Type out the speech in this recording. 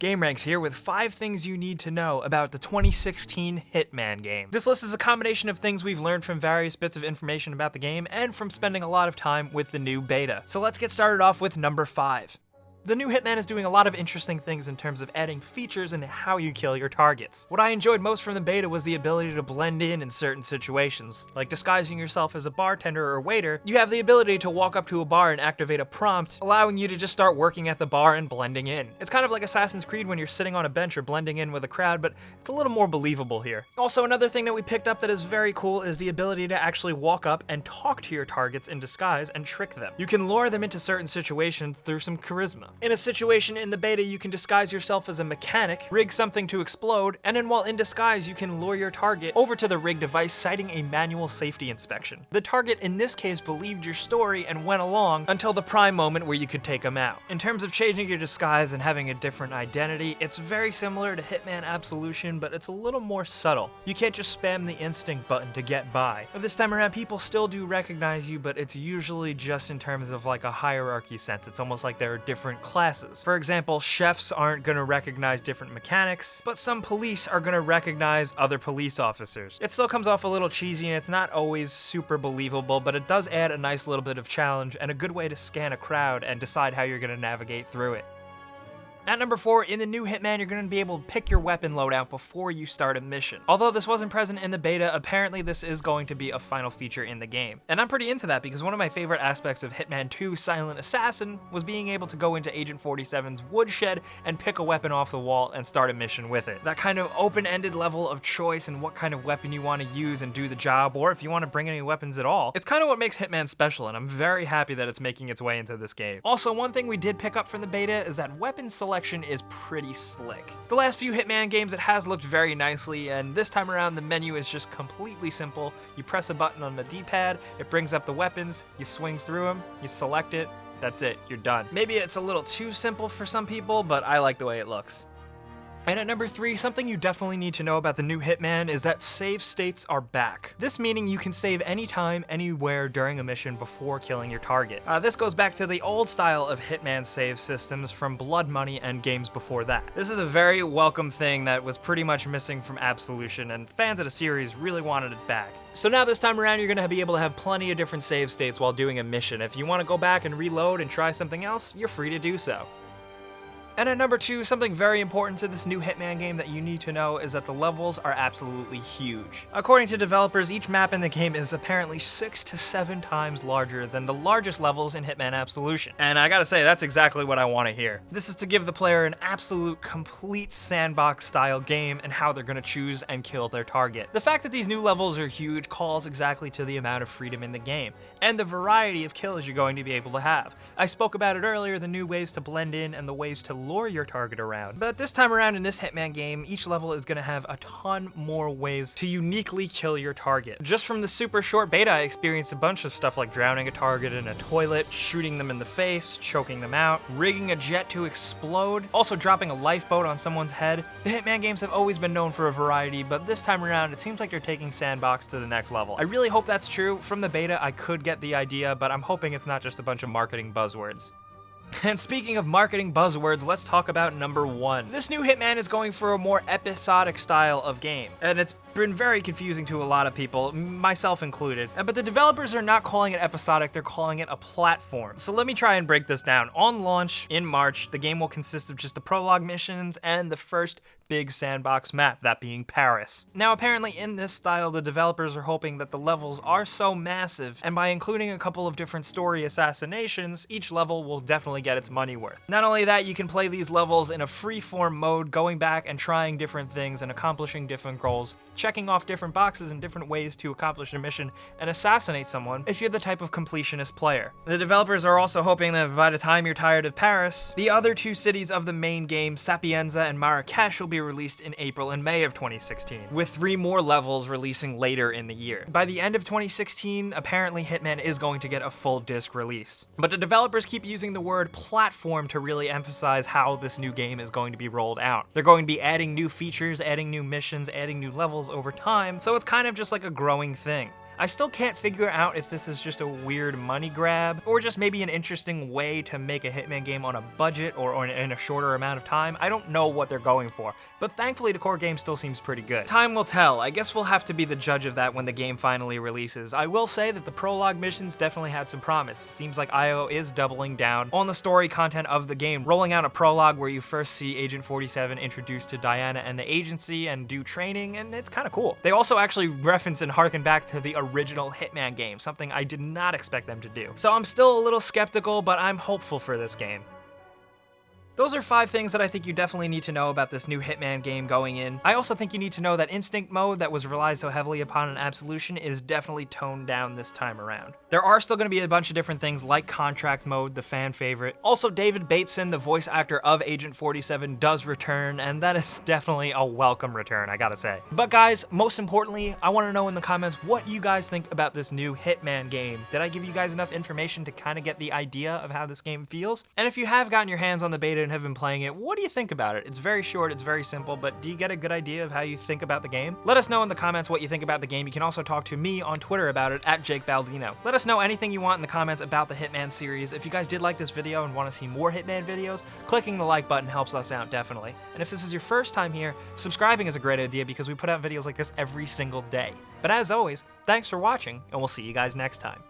gameranx here with 5 things you need to know about the 2016 Hitman game. This list is a combination of things we've learned from various bits of information about the game and from spending a lot of time with the new beta. So let's get started off with number 5. The new Hitman is doing a lot of interesting things in terms of adding features and how you kill your targets. What I enjoyed most from the beta was the ability to blend in certain situations. Like disguising yourself as a bartender or waiter, you have the ability to walk up to a bar and activate a prompt, allowing you to just start working at the bar and blending in. It's kind of like Assassin's Creed when you're sitting on a bench or blending in with a crowd, but it's a little more believable here. Also, another thing that we picked up that is very cool is the ability to actually walk up and talk to your targets in disguise and trick them. You can lure them into certain situations through some charisma. In a situation in the beta, you can disguise yourself as a mechanic, rig something to explode, and then while in disguise, you can lure your target over to the rig device, citing a manual safety inspection. The target in this case believed your story and went along until the prime moment where you could take them out. In terms of changing your disguise and having a different identity, it's very similar to Hitman Absolution, but it's a little more subtle. You can't just spam the instinct button to get by. This time around, people still do recognize you, but it's usually just in terms of like a hierarchy sense. It's almost like there are different classes. For example, chefs aren't going to recognize different mechanics, but some police are going to recognize other police officers. It still comes off a little cheesy and it's not always super believable, but it does add a nice little bit of challenge and a good way to scan a crowd and decide how you're going to navigate through it. At number 4, in the new Hitman, you're going to be able to pick your weapon loadout before you start a mission. Although this wasn't present in the beta, apparently this is going to be a final feature in the game. And I'm pretty into that because one of my favorite aspects of Hitman 2 Silent Assassin was being able to go into Agent 47's woodshed and pick a weapon off the wall and start a mission with it. That kind of open-ended level of choice and what kind of weapon you want to use and do the job, or if you want to bring any weapons at all. It's kind of what makes Hitman special, and I'm very happy that it's making its way into this game. Also, one thing we did pick up from the beta is that weapon selection is pretty slick. The last few Hitman games, it has looked very nicely, and this time around the menu is just completely simple. You press a button on the D-pad, it brings up the weapons, you swing through them, you select it, that's it, you're done. Maybe it's a little too simple for some people, but I like the way it looks. And at number 3, something you definitely need to know about the new Hitman is that save states are back. This meaning you can save anytime, anywhere during a mission before killing your target. This goes back to the old style of Hitman save systems from Blood Money and games before that. This is a very welcome thing that was pretty much missing from Absolution, and fans of the series really wanted it back. So now this time around, you're going to be able to have plenty of different save states while doing a mission. If you want to go back and reload and try something else, you're free to do so. And at number 2, something very important to this new Hitman game that you need to know is that the levels are absolutely huge. According to developers, each map in the game is apparently 6 to 7 times larger than the largest levels in Hitman Absolution. And I gotta say, that's exactly what I want to hear. This is to give the player an absolute, complete sandbox-style game and how they're gonna choose and kill their target. The fact that these new levels are huge calls exactly to the amount of freedom in the game, and the variety of kills you're going to be able to have. I spoke about it earlier, the new ways to blend in and the ways to lure your target around. But this time around in this Hitman game, each level is going to have a ton more ways to uniquely kill your target. Just from the super short beta, I experienced a bunch of stuff like drowning a target in a toilet, shooting them in the face, choking them out, rigging a jet to explode, also dropping a lifeboat on someone's head. The Hitman games have always been known for a variety, but this time around, it seems like they're taking Sandbox to the next level. I really hope that's true. From the beta, I could get the idea, but I'm hoping it's not just a bunch of marketing buzzwords. And speaking of marketing buzzwords, let's talk about number 1. This new Hitman is going for a more episodic style of game, and it's been very confusing to a lot of people, myself included. But the developers are not calling it episodic, they're calling it a platform. So let me try and break this down. On launch in March, the game will consist of just the prologue missions and the first big sandbox map, that being Paris. Now apparently in this style, the developers are hoping that the levels are so massive, and by including a couple of different story assassinations, each level will definitely get its money worth. Not only that, you can play these levels in a free-form mode, going back and trying different things and accomplishing different goals, checking off different boxes and different ways to accomplish a mission and assassinate someone if you're the type of completionist player. The developers are also hoping that by the time you're tired of Paris, the other 2 cities of the main game, Sapienza and Marrakesh, will be released in April and May of 2016, with 3 more levels releasing later in the year. By the end of 2016, apparently Hitman is going to get a full disc release. But the developers keep using the word platform to really emphasize how this new game is going to be rolled out. They're going to be adding new features, adding new missions, adding new levels over time, so it's kind of just like a growing thing. I still can't figure out if this is just a weird money grab, or just maybe an interesting way to make a Hitman game on a budget or in a shorter amount of time. I don't know what they're going for, but thankfully the core game still seems pretty good. Time will tell. I guess we'll have to be the judge of that when the game finally releases. I will say that the prologue missions definitely had some promise. Seems like IO is doubling down on the story content of the game, rolling out a prologue where you first see Agent 47 introduced to Diana and the agency and do training, and it's kind of cool. They also actually reference and harken back to the original Hitman game, something I did not expect them to do. So I'm still a little skeptical, but I'm hopeful for this game. Those are 5 things that I think you definitely need to know about this new Hitman game going in. I also think you need to know that Instinct mode that was relied so heavily upon in Absolution is definitely toned down this time around. There are still going to be a bunch of different things like Contract mode, the fan favorite. Also, David Bateson, the voice actor of Agent 47, does return, and that is definitely a welcome return, I gotta say. But guys, most importantly, I want to know in the comments what you guys think about this new Hitman game. Did I give you guys enough information to kind of get the idea of how this game feels? And if you have gotten your hands on the beta and have been playing it, what do you think about it? It's very short, it's very simple, but do you get a good idea of how you think about the game? Let us know in the comments what you think about the game. You can also talk to me on Twitter about it at Jake Baldino. Let us know anything you want in the comments about the Hitman series. If you guys did like this video and want to see more Hitman videos, clicking the like button helps us out definitely. And if this is your first time here, subscribing is a great idea because we put out videos like this every single day. But as always, thanks for watching, and we'll see you guys next time.